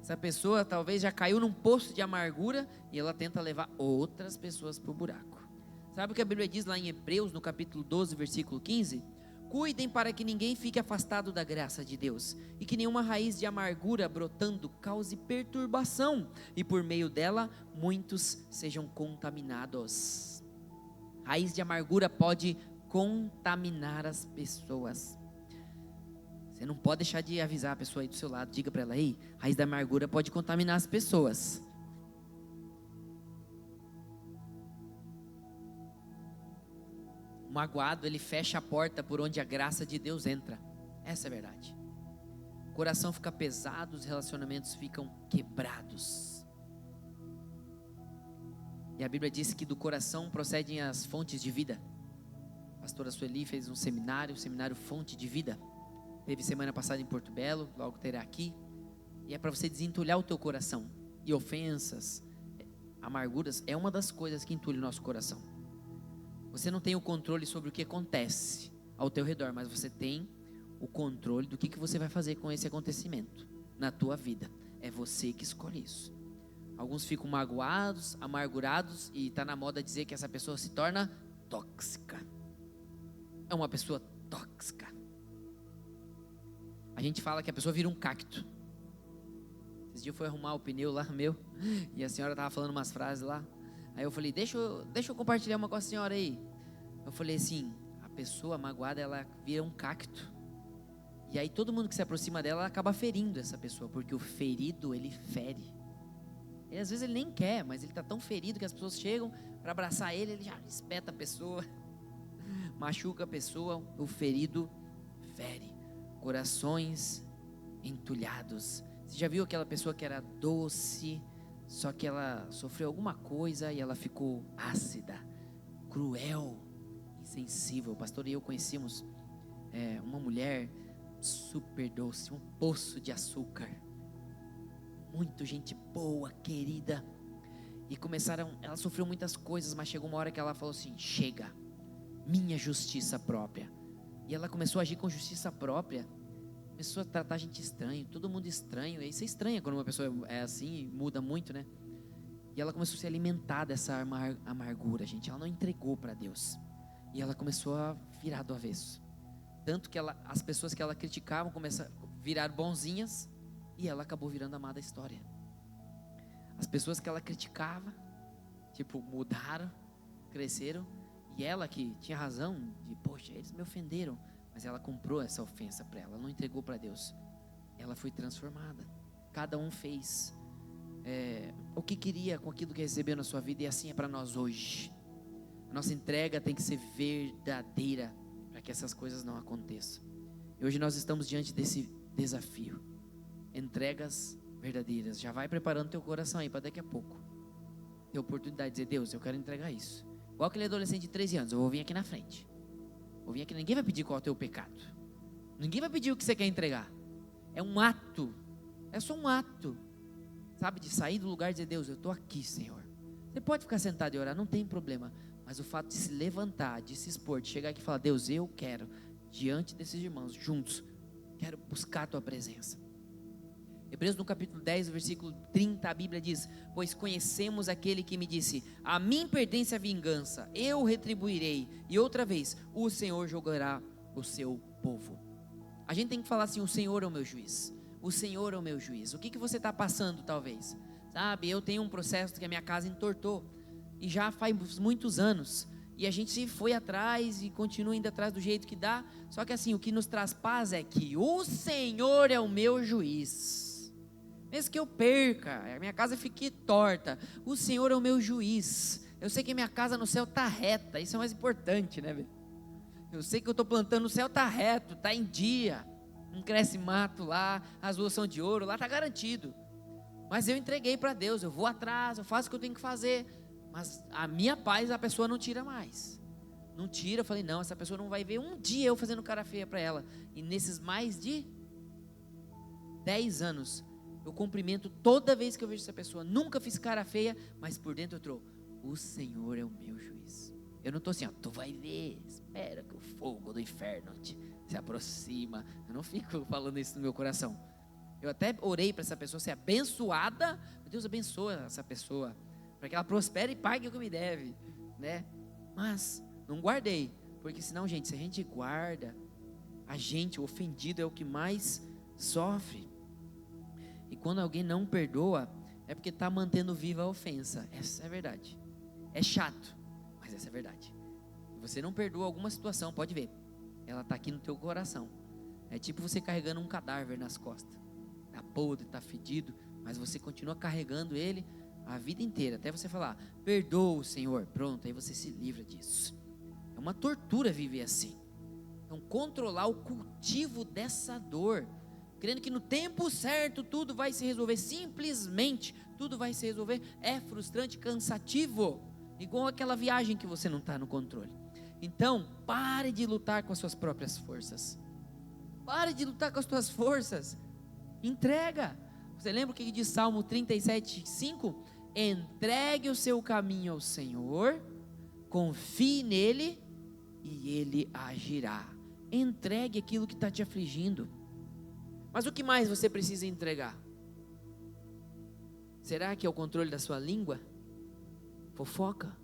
Essa pessoa talvez já caiu num poço de amargura e ela tenta levar outras pessoas para o buraco. Sabe o que a Bíblia diz lá em Hebreus, no capítulo 12, versículo 15? Cuidem para que ninguém fique afastado da graça de Deus, e que nenhuma raiz de amargura brotando cause perturbação, e por meio dela muitos sejam contaminados. Raiz de amargura pode contaminar as pessoas. Você não pode deixar de avisar a pessoa aí do seu lado. Diga para ela: ei, raiz da amargura pode contaminar as pessoas. O magoado, ele fecha a porta por onde a graça de Deus entra. Essa é a verdade. O coração fica pesado, os relacionamentos ficam quebrados. E a Bíblia diz que do coração procedem as fontes de vida. A pastora Sueli fez um seminário Fonte de Vida. Teve semana passada em Porto Belo, logo terá aqui. E é para você desentulhar o teu coração. E ofensas, amarguras, é uma das coisas que entulha o nosso coração. Você não tem o controle sobre o que acontece ao teu redor, mas você tem o controle do que você vai fazer com esse acontecimento na tua vida. É você que escolhe isso. Alguns ficam magoados, amargurados, e está na moda dizer que essa pessoa se torna tóxica. É uma pessoa tóxica. A gente fala que a pessoa vira um cacto. Esses dias eu fui arrumar o pneu lá, meu, e a senhora estava falando umas frases lá. Aí eu falei: deixa eu compartilhar uma com a senhora aí. Eu falei assim: a pessoa magoada, ela vira um cacto. E aí todo mundo que se aproxima dela acaba ferindo essa pessoa, porque o ferido, ele fere. E às vezes ele nem quer, mas ele está tão ferido que as pessoas chegam para abraçar ele, ele já espeta a pessoa, machuca a pessoa. O ferido fere. Corações entulhados. Você já viu aquela pessoa que era doce, só que ela sofreu alguma coisa e ela ficou ácida, cruel, insensível? O pastor e eu conhecemos uma mulher super doce, um poço de açúcar, muito gente boa, querida. E ela sofreu muitas coisas, mas chegou uma hora que ela falou assim: chega, minha justiça própria. E ela começou a agir com justiça própria. Começou a tratar a gente estranho, todo mundo estranho. E isso é estranho quando uma pessoa é assim, muda muito, né? E ela começou a se alimentar dessa amargura, gente. Ela não entregou para Deus. E ela começou a virar do avesso. Tanto que as pessoas que ela criticava começaram a virar bonzinhas, e ela acabou virando a má da história. As pessoas que ela criticava, mudaram, cresceram. E ela que tinha razão de, poxa, eles me ofenderam, mas ela comprou essa ofensa para ela não entregou para Deus. Ela foi transformada. Cada um fez o que queria com aquilo que recebeu na sua vida, e assim é para nós hoje. A nossa entrega tem que ser verdadeira para que essas coisas não aconteçam. E hoje nós estamos diante desse desafio. Entregas verdadeiras. Já vai preparando teu coração aí para daqui a pouco ter a oportunidade de dizer: Deus, eu quero entregar isso. Igual aquele adolescente de 13 anos, eu vou vir aqui na frente. Vou vir aqui, ninguém vai pedir qual é o teu pecado. Ninguém vai pedir o que você quer entregar. É um ato. É só um ato. Sabe, de sair do lugar e dizer: Deus, eu estou aqui, Senhor. Você pode ficar sentado e orar, não tem problema. Mas o fato de se levantar, de se expor, de chegar aqui e falar: Deus, eu quero, diante desses irmãos, juntos, quero buscar a tua presença. Hebreus no capítulo 10, versículo 30, a Bíblia diz: pois conhecemos aquele que me disse: a mim pertence a vingança, eu retribuirei, e outra vez o Senhor julgará o seu povo. A gente tem que falar assim: o Senhor é o meu juiz, o Senhor é o meu juiz. O que você está passando talvez? Sabe, eu tenho um processo que a minha casa entortou, e já faz muitos anos, E a gente foi atrás e continua indo atrás do jeito que dá. Só que assim, o que nos traz paz é que o Senhor é o meu juiz. Mesmo que eu perca, a minha casa fique torta, o Senhor é o meu juiz. Eu sei que a minha casa no céu está reta, isso é o mais importante, né, velho? Eu sei que eu estou plantando, o céu está reto, está em dia. Não cresce mato lá, as ruas são de ouro, lá está garantido. Mas eu entreguei para Deus, eu vou atrás, eu faço o que eu tenho que fazer. Mas a minha paz a pessoa não tira mais. Não tira, eu falei, não, essa pessoa não vai ver um dia eu fazendo cara feia para ela. E nesses mais de 10 anos, eu cumprimento toda vez que eu vejo essa pessoa. Nunca fiz cara feia, mas por dentro eu estou, o Senhor é o meu juiz. Eu não estou assim, ó, tu vai ver, espera que o fogo do inferno se aproxima. Eu não fico falando isso no meu coração. Eu até orei para essa pessoa ser abençoada. Deus abençoa essa pessoa, para que ela prospere e pague o que me deve, né? Mas não guardei, porque senão, gente, se a gente guarda, a gente, o ofendido, é o que mais sofre. E quando alguém não perdoa, é porque está mantendo viva a ofensa. Essa é a verdade. É chato, mas essa é a verdade. Se você não perdoa alguma situação, pode ver, ela está aqui no teu coração. É tipo você carregando um cadáver nas costas. Está podre, está fedido, mas você continua carregando ele a vida inteira, até você falar, perdoa o Senhor, pronto, aí você se livra disso. É uma tortura viver assim. Então, controlar o cultivo dessa dor, crendo que no tempo certo tudo vai se resolver, simplesmente tudo vai se resolver, é frustrante, cansativo, igual aquela viagem que você não está no controle. Então, pare de lutar com as suas próprias forças. Pare de lutar com as suas forças. Entrega. Você lembra o que diz Salmo 37:5? Entregue o seu caminho ao Senhor, confie nele e ele agirá. Entregue aquilo que está te afligindo. Mas o que mais você precisa entregar? Será que é o controle da sua língua? Fofoca?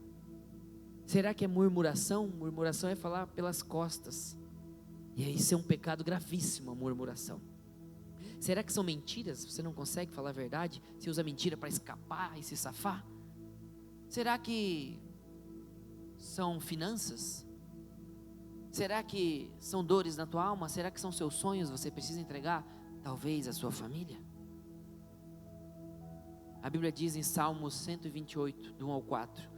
Será que é murmuração? Murmuração é falar pelas costas. E isso é um pecado gravíssimo, a murmuração. Será que são mentiras? Você não consegue falar a verdade? Você usa mentira para escapar e se safar? Será que são finanças? Será que são dores na tua alma? Será que são seus sonhos? Você precisa entregar? Talvez a sua família? A Bíblia diz em Salmos 128, do 1 ao 4: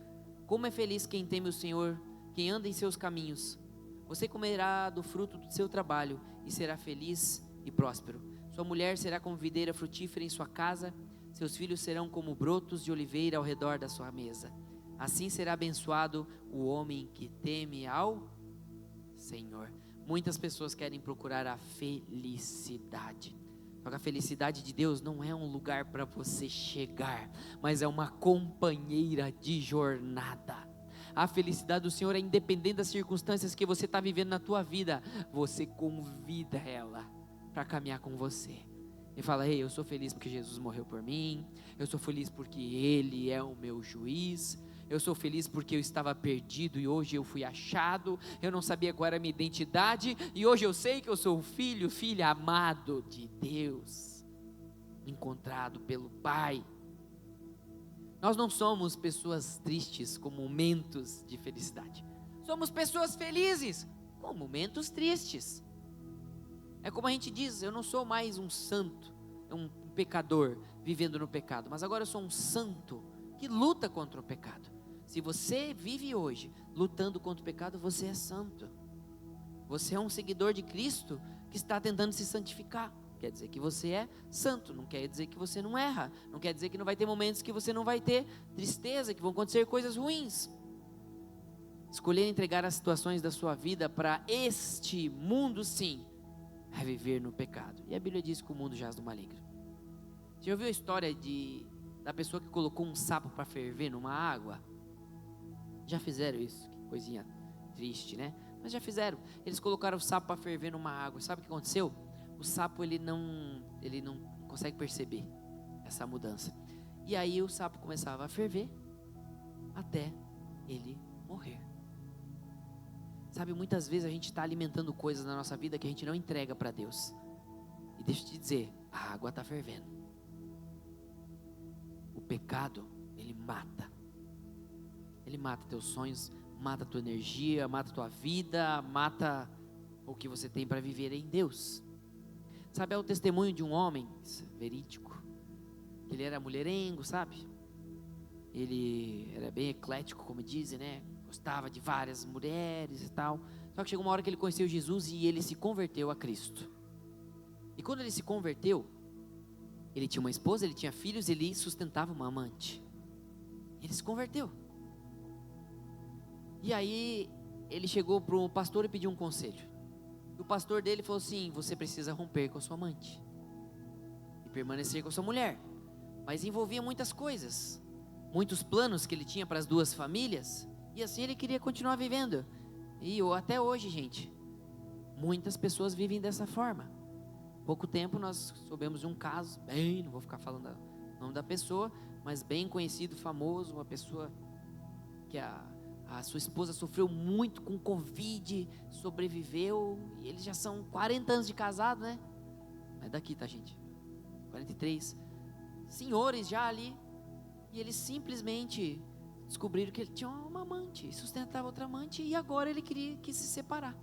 como é feliz quem teme o Senhor, quem anda em seus caminhos. Você comerá do fruto do seu trabalho e será feliz e próspero. Sua mulher será como videira frutífera em sua casa, seus filhos serão como brotos de oliveira ao redor da sua mesa. Assim será abençoado o homem que teme ao Senhor. Muitas pessoas querem procurar a felicidade. Só que a felicidade de Deus não é um lugar para você chegar, mas é uma companheira de jornada. A felicidade do Senhor é independente das circunstâncias que você está vivendo na tua vida. Você convida ela para caminhar com você e fala, ei, eu sou feliz porque Jesus morreu por mim, eu sou feliz porque Ele é o meu juiz, eu sou feliz porque eu estava perdido e hoje eu fui achado, eu não sabia qual era a minha identidade e hoje eu sei que eu sou o filho, filha amado de Deus, encontrado pelo Pai. Nós não somos pessoas tristes com momentos de felicidade, somos pessoas felizes com momentos tristes. É como a gente diz, eu não sou mais um santo, um pecador vivendo no pecado, mas agora eu sou um santo que luta contra o pecado. Se você vive hoje lutando contra o pecado, você é santo. Você é um seguidor de Cristo que está tentando se santificar. Quer dizer que você é santo, não quer dizer que você não erra, não quer dizer que não vai ter momentos que você não vai ter tristeza, que vão acontecer coisas ruins. Escolher entregar as situações da sua vida para este mundo, sim, é viver no pecado. E a Bíblia diz que o mundo jaz do maligno. Você já ouviu a história da pessoa que colocou um sapo para ferver numa água? Já fizeram isso? Que coisinha triste, né? Mas já fizeram. Eles colocaram o sapo para ferver numa água. Sabe o que aconteceu? O sapo ele não consegue perceber essa mudança. E aí o sapo começava a ferver até ele morrer. Sabe, muitas vezes a gente está alimentando coisas na nossa vida que a gente não entrega para Deus. E deixa eu te dizer, a água está fervendo. O pecado, ele mata. Ele mata teus sonhos, mata a tua energia, mata a tua vida, mata o que você tem para viver em Deus. Sabe, é o testemunho de um homem verídico. Ele era mulherengo, sabe? Ele era bem eclético, como dizem, né? Gostava de várias mulheres e tal. Só que chegou uma hora que ele conheceu Jesus e ele se converteu a Cristo. E quando ele se converteu, ele tinha uma esposa, ele tinha filhos, ele sustentava uma amante. Ele se converteu. E aí ele chegou para o pastor e pediu um conselho. E o pastor dele falou assim: você precisa romper com a sua amante e permanecer com a sua mulher. Mas envolvia muitas coisas, muitos planos que ele tinha para as duas famílias. E assim ele queria continuar vivendo. E até hoje, gente, muitas pessoas vivem dessa forma. Pouco tempo nós soubemos de um caso, não vou ficar falando o nome da pessoa, mas bem conhecido, famoso, uma pessoa que a sua esposa sofreu muito com Covid, sobreviveu, e eles já são 40 anos de casado, né? É daqui, tá, gente? 43 senhores já ali, e eles simplesmente descobriram que ele tinha uma amante, sustentava outra amante, e agora ele quis se separar,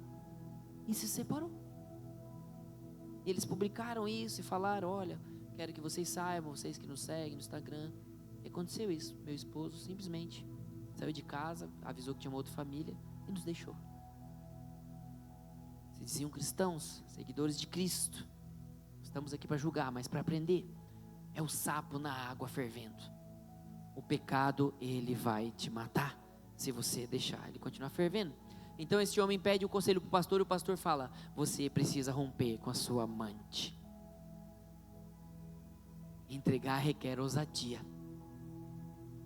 e se separou. E eles publicaram isso e falaram: olha, quero que vocês saibam, vocês que nos seguem no Instagram, e aconteceu isso. Meu esposo simplesmente saiu de casa, avisou que tinha uma outra família e nos deixou. Se diziam cristãos, seguidores de Cristo. Estamos aqui para julgar, mas para aprender. É o sapo na água fervendo. O pecado, ele vai te matar se você deixar ele continuar fervendo. Então esse homem pede o conselho para o pastor, e o pastor fala: você precisa romper com a sua amante. Entregar requer ousadia.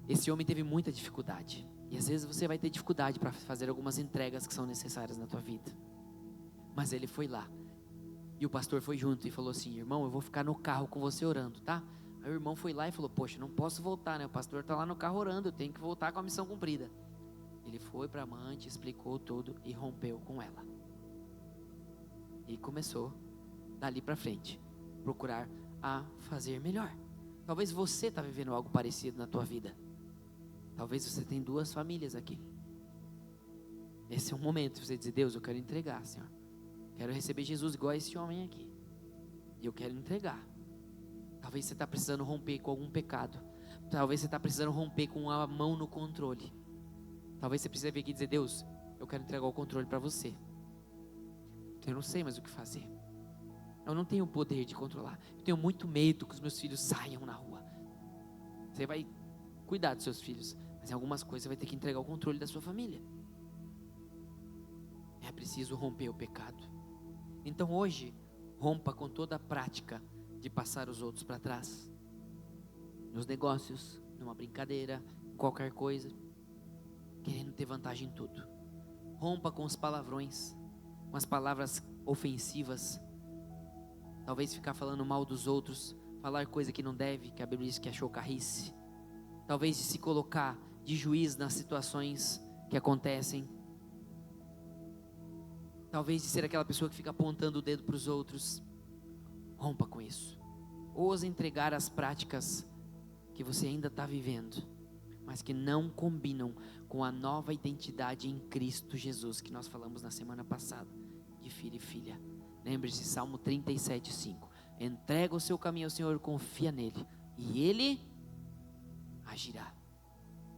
Esse homem teve muita dificuldade, e às vezes você vai ter dificuldade para fazer algumas entregas que são necessárias na tua vida. Mas ele foi lá, e o pastor foi junto e falou assim: irmão, eu vou ficar no carro com você orando, tá? Aí o irmão foi lá e falou: poxa, não posso voltar, né? O pastor está lá no carro orando, eu tenho que voltar com a missão cumprida. Ele foi para a amante, explicou tudo e rompeu com ela. E começou, dali para frente, procurar a fazer melhor. Talvez você está vivendo algo parecido na tua vida. Talvez você tenha duas famílias aqui. Esse é um momento de você dizer: Deus, eu quero entregar, Senhor. Quero receber Jesus igual a esse homem aqui. E eu quero entregar. Talvez você está precisando romper com algum pecado. Talvez você está precisando romper com a mão no controle. Talvez você precise vir aqui e dizer: Deus, eu quero entregar o controle para você. Eu não sei mais o que fazer. Eu não tenho o poder de controlar. Eu tenho muito medo que os meus filhos saiam na rua. Você vai cuidar dos seus filhos, mas em algumas coisas você vai ter que entregar o controle da sua família. É preciso romper o pecado. Então hoje, rompa com toda a prática de passar os outros para trás. Nos negócios, numa brincadeira, em qualquer coisa, querendo ter vantagem em tudo. Rompa com os palavrões, com as palavras ofensivas. Talvez ficar falando mal dos outros, falar coisa que não deve, que a Bíblia diz que é chocarrice. Talvez de se colocar de juiz nas situações que acontecem. Talvez de ser aquela pessoa que fica apontando o dedo para os outros. Rompa com isso. Ousa entregar as práticas que você ainda está vivendo, mas que não combinam com a nova identidade em Cristo Jesus, que nós falamos na semana passada, de filho e filha. Lembre-se, Salmo 37:5. Entrega o seu caminho ao Senhor, confia nele, e Ele agirá.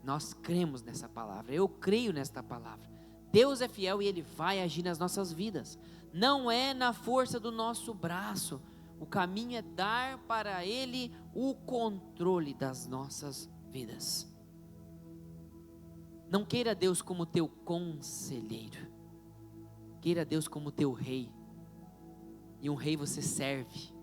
Nós cremos nessa palavra, eu creio nesta palavra. Deus é fiel e Ele vai agir nas nossas vidas. Não é na força do nosso braço. O caminho é dar para Ele o controle das nossas vidas. Não queira Deus como teu conselheiro. Queira Deus como teu rei. E um rei você serve.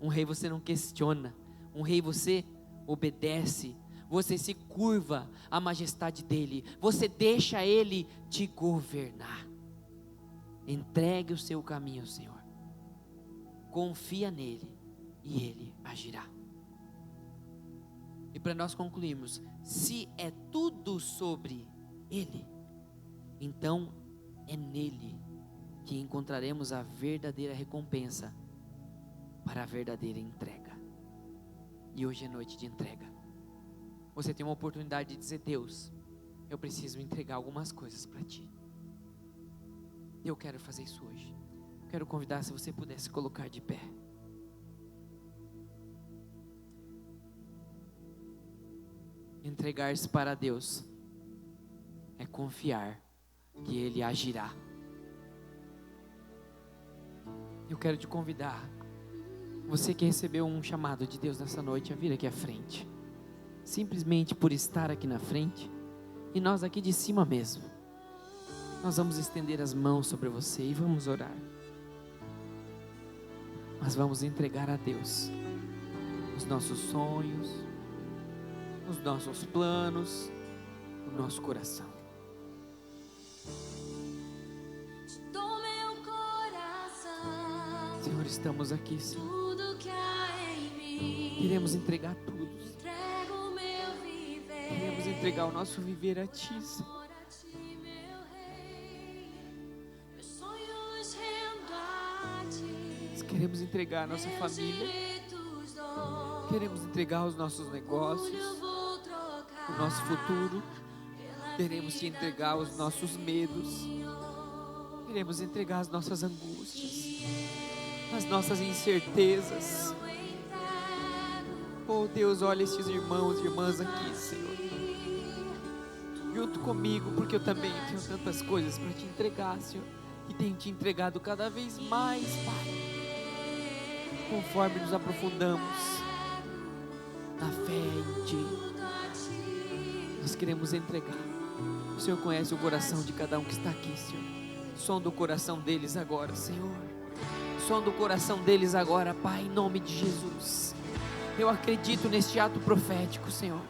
Um rei você não questiona. Um rei você obedece. Você se curva à majestade dele. Você deixa ele te governar. Entregue o seu caminho ao Senhor. Confia nele e ele agirá. E para nós concluirmos, se é tudo sobre ele, então é nele que encontraremos a verdadeira recompensa para a verdadeira entrega. E hoje é noite de entrega. Você tem uma oportunidade de dizer: Deus, eu preciso entregar algumas coisas para Ti. Eu quero fazer isso hoje. Quero convidar, se você pudesse colocar de pé. Entregar-se para Deus é confiar que Ele agirá. Eu quero te convidar, você que recebeu um chamado de Deus nessa noite, a vir aqui à frente. Simplesmente por estar aqui na frente, e nós aqui de cima mesmo, nós vamos estender as mãos sobre você e vamos orar. Mas vamos entregar a Deus os nossos sonhos, os nossos planos, o nosso coração. Senhor, estamos aqui, Senhor. Queremos entregar tudo. Queremos entregar o nosso viver a Ti, Senhor. Queremos entregar a nossa família. Queremos entregar os nossos negócios, o nosso futuro. Queremos te entregar os nossos medos. Queremos entregar as nossas angústias, as nossas incertezas. Oh Deus, olha esses irmãos e irmãs aqui, Senhor, junto comigo, porque eu também tenho tantas coisas para te entregar, Senhor, e tenho te entregado cada vez mais, Pai, conforme nos aprofundamos na fé em Ti. Nós queremos entregar. O Senhor conhece o coração de cada um que está aqui, Senhor. Sonda o coração deles agora, Senhor. Sonda o coração deles agora, Pai, em nome de Jesus. Eu acredito neste ato profético, Senhor,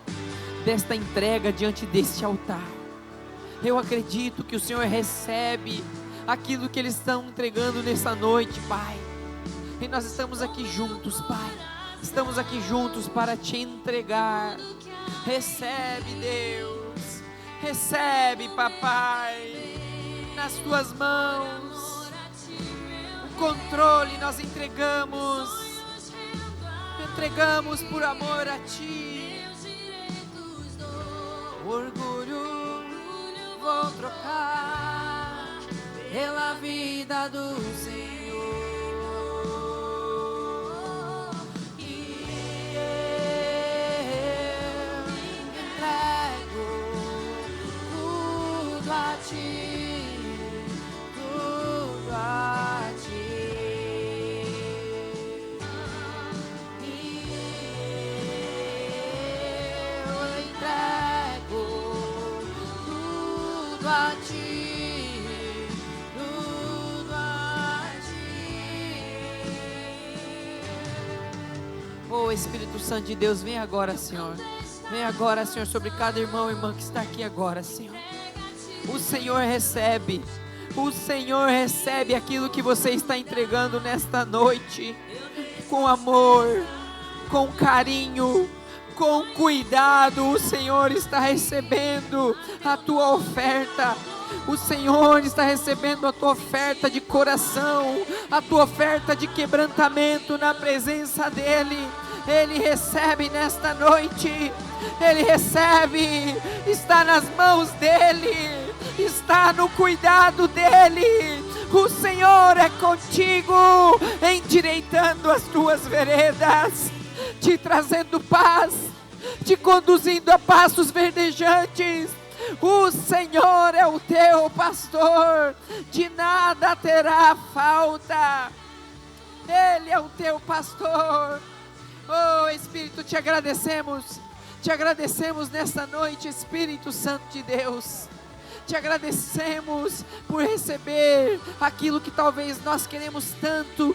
desta entrega diante deste altar. Eu acredito que o Senhor recebe aquilo que eles estão entregando nessa noite, Pai. E nós estamos aqui juntos, Pai. Estamos aqui juntos para te entregar. Recebe, Deus. Recebe, Papai. Nas tuas mãos. O controle nós entregamos. Entregamos por amor a Ti. Orgulho vou trocar pela vida do Senhor. Tudo a Ti, eu entrego tudo a Ti, tudo a Ti. Oh Espírito Santo de Deus, vem agora, Senhor. Vem agora, Senhor, sobre cada irmão e irmã que está aqui agora, Senhor. O Senhor recebe aquilo que você está entregando nesta noite, com amor, com carinho, com cuidado. O Senhor está recebendo a tua oferta. O Senhor está recebendo a tua oferta de coração, a tua oferta de quebrantamento na presença dEle. Ele recebe nesta noite. Ele recebe, está nas mãos dEle, está no cuidado dEle. O Senhor é contigo, endireitando as tuas veredas, te trazendo paz, te conduzindo a passos verdejantes. O Senhor é o teu pastor, de nada terá falta. Ele é o teu pastor. Oh Espírito, te agradecemos nesta noite, Espírito Santo de Deus. Te agradecemos por receber aquilo que talvez nós queremos tanto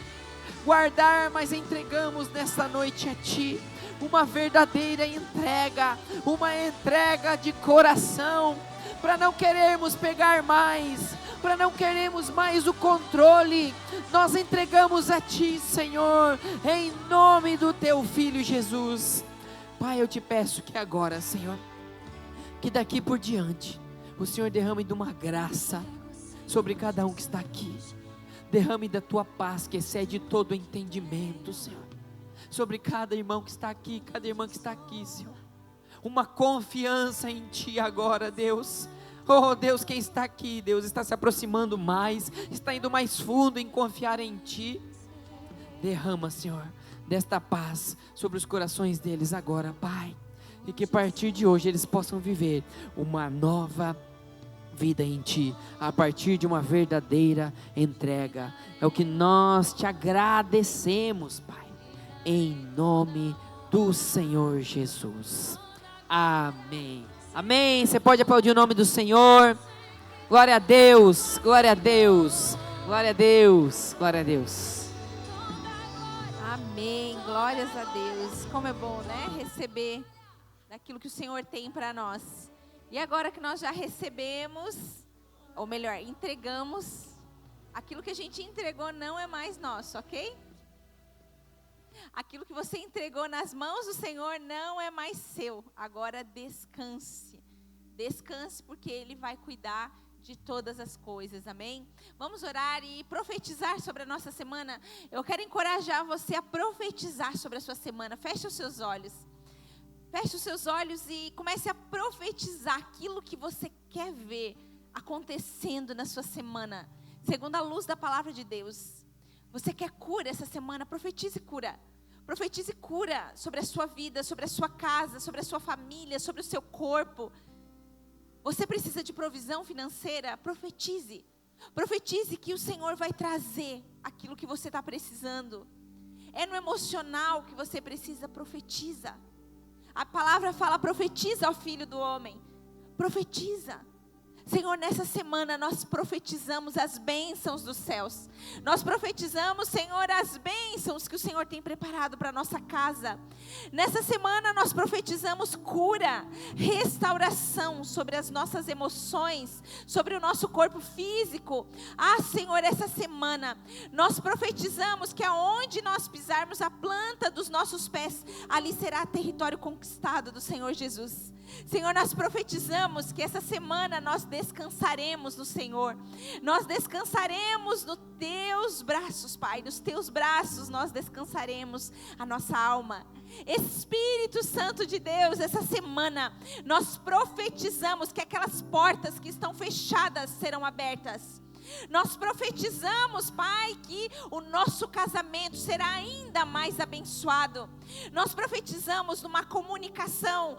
guardar, mas entregamos nesta noite a Ti. Uma verdadeira entrega, uma entrega de coração, para não querermos pegar mais, para não querermos mais o controle. Nós entregamos a Ti, Senhor, em nome do Teu Filho Jesus. Pai, eu te peço que agora, Senhor, que daqui por diante, o Senhor derrame de uma graça sobre cada um que está aqui. Derrame da Tua paz que excede todo entendimento, Senhor, sobre cada irmão que está aqui, cada irmã que está aqui, Senhor. uma confiança em Ti agora, Deus. Oh Deus, quem está aqui, Deus, está se aproximando mais, está indo mais fundo em confiar em Ti. Derrama, Senhor, desta paz sobre os corações deles agora, Pai. E que a partir de hoje eles possam viver uma nova vida em Ti, a partir de uma verdadeira entrega. É o que nós Te agradecemos, Pai, em nome do Senhor Jesus. Amém. Amém. Você pode aplaudir o nome do Senhor. Glória a Deus, glória a Deus, glória a Deus, glória a Deus. Amém, glórias a Deus. Como é bom, né? Receber daquilo que o Senhor tem para nós. E agora que nós já recebemos, ou melhor, entregamos, aquilo que a gente entregou não é mais nosso, ok? Aquilo que você entregou nas mãos do Senhor não é mais seu. Agora descanse. Descanse porque Ele vai cuidar de todas as coisas, amém? Vamos orar e profetizar sobre a nossa semana. Eu quero encorajar você a profetizar sobre a sua semana. Feche os seus olhos. Feche os seus olhos e comece a profetizar aquilo que você quer ver acontecendo na sua semana, segundo a luz da palavra de Deus. Você quer cura essa semana? Profetize cura. Profetize cura sobre a sua vida, sobre a sua casa, sobre a sua família, sobre o seu corpo. Você precisa de provisão financeira? Profetize. Profetize que o Senhor vai trazer aquilo que você está precisando. É no emocional que você precisa, profetiza. A palavra fala, profetiza ao Filho do Homem. Profetiza. Senhor, nessa semana nós profetizamos as bênçãos dos céus. Nós profetizamos, Senhor, as bênçãos que o Senhor tem preparado para a nossa casa. Nessa semana nós profetizamos cura, restauração sobre as nossas emoções, sobre o nosso corpo físico. Ah, Senhor, essa semana nós profetizamos que aonde nós pisarmos a planta dos nossos pés, ali será território conquistado do Senhor Jesus. Senhor, nós profetizamos que essa semana nós descansaremos no Senhor. Nós descansaremos nos teus braços, Pai. Nos teus braços nós descansaremos a nossa alma. Espírito Santo de Deus, essa semana nós profetizamos que aquelas portas que estão fechadas serão abertas. Nós profetizamos, Pai, que o nosso casamento será ainda mais abençoado. Nós profetizamos numa comunicação,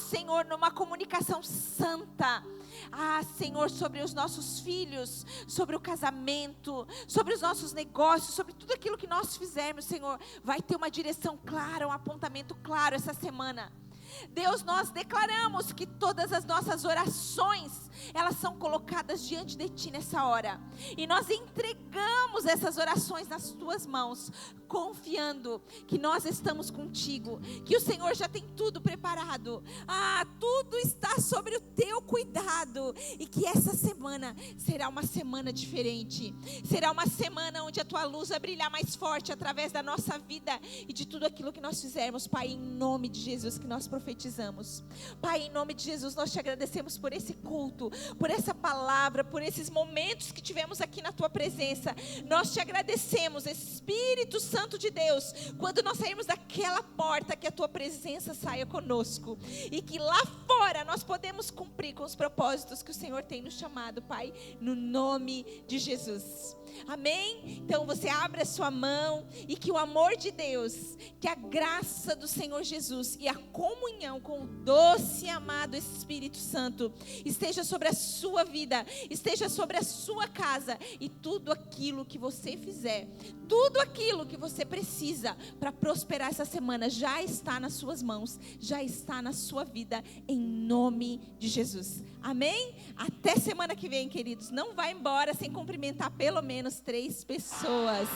Senhor, numa comunicação santa. Senhor, sobre os nossos filhos, sobre o casamento, sobre os nossos negócios, sobre tudo aquilo que nós fizermos, Senhor, vai ter uma direção clara, um apontamento claro essa semana. Deus, nós declaramos que todas as nossas orações, elas são colocadas diante de Ti nessa hora. E nós entregamos essas orações nas Tuas mãos, confiando que nós estamos contigo, que o Senhor já tem tudo preparado. Tudo está sobre o Teu cuidado. E que essa semana será uma semana diferente. Será uma semana onde a Tua luz vai brilhar mais forte através da nossa vida e de tudo aquilo que nós fizermos, Pai, em nome de Jesus que nós profetizamos. Pai, em nome de Jesus, nós Te agradecemos por esse culto, por essa palavra, por esses momentos que tivemos aqui na Tua presença. Nós Te agradecemos, Espírito Santo de Deus, quando nós sairmos daquela porta, que a Tua presença saia conosco, e que lá fora nós podemos cumprir com os propósitos que o Senhor tem nos chamado, Pai, no nome de Jesus. Amém? Então você abre a sua mão e que o amor de Deus, que a graça do Senhor Jesus e a comunhão com o doce e amado Espírito Santo esteja sobre a sua vida, esteja sobre a sua casa, e tudo aquilo que você fizer, tudo aquilo que você precisa para prosperar essa semana já está nas suas mãos, já está na sua vida, em nome de Jesus. Amém? Até semana que vem, queridos. Não vá embora sem cumprimentar pelo menos 3 pessoas.